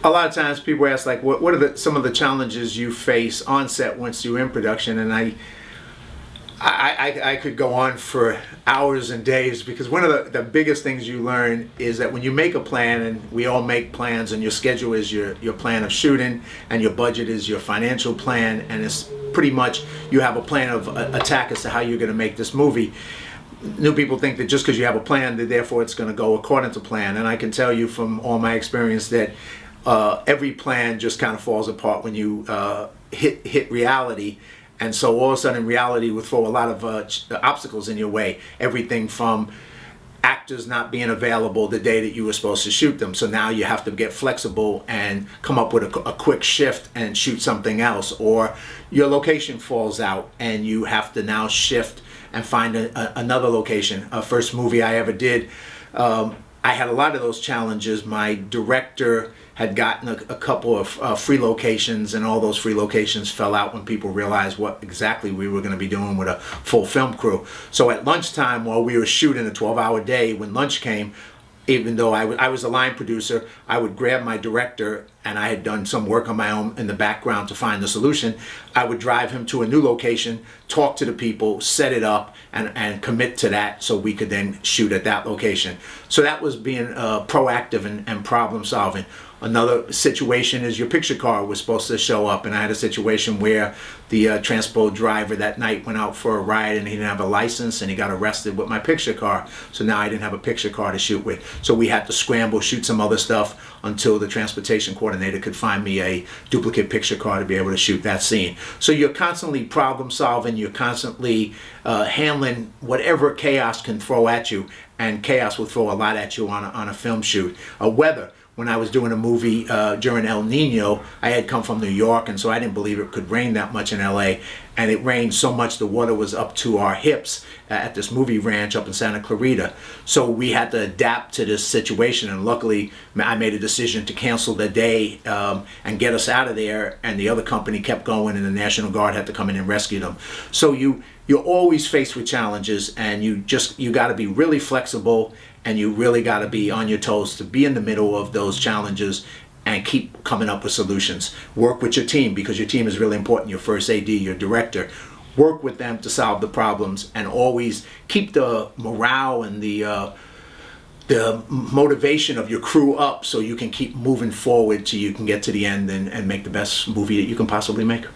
A lot of times people ask, like, what are some of the challenges you face on set once you're in production? And I could go on for hours and days, because one of the biggest things you learn is that when you make a plan, and we all make plans, and your schedule is your plan of shooting, and your budget is your financial plan, and it's pretty much you have a plan of attack as to how you're going to make this movie. New people think that just because you have a plan, that therefore it's going to go according to plan. And I can tell you from all my experience that every plan just kind of falls apart when you hit reality. And so all of a sudden reality would throw a lot of obstacles in your way. Everything from actors not being available the day that you were supposed to shoot them. So now you have to get flexible and come up with a quick shift and shoot something else. Or your location falls out and you have to now shift and find another location. First movie I ever did, I had a lot of those challenges. My director had gotten a couple of free locations, and all those free locations fell out when people realized what exactly we were going to be doing with a full film crew. So at lunchtime, while we were shooting a 12-hour day, when lunch came, even though I was a line producer, I would grab my director, and I had done some work on my own in the background to find the solution. I would drive him to a new location, talk to the people, set it up, and commit to that so we could then shoot at that location. So that was being proactive and problem solving. Another situation is your picture car was supposed to show up, and I had a situation where the transpo driver that night went out for a ride and he didn't have a license, and he got arrested with my picture car. So now I didn't have a picture car to shoot with. So we had to scramble, shoot some other stuff until the transportation coordinator could find me a duplicate picture car to be able to shoot that scene. So you're constantly problem solving, you're constantly handling whatever chaos can throw at you, and chaos will throw a lot at you on a film shoot. Weather. When I was doing a movie during El Nino, I had come from New York, and so I didn't believe it could rain that much in LA. And it rained so much the water was up to our hips at this movie ranch up in Santa Clarita. So we had to adapt to this situation, and luckily I made a decision to cancel the day and get us out of there, and the other company kept going, and the National Guard had to come in and rescue them. So you're always faced with challenges, and you got to be really flexible, and you really got to be on your toes to be in the middle of those challenges and keep coming up with solutions. Work with your team, because your team is really important. Your first AD, your director. Work with them to solve the problems, and always keep the morale and the motivation of your crew up so you can keep moving forward till you can get to the end and make the best movie that you can possibly make.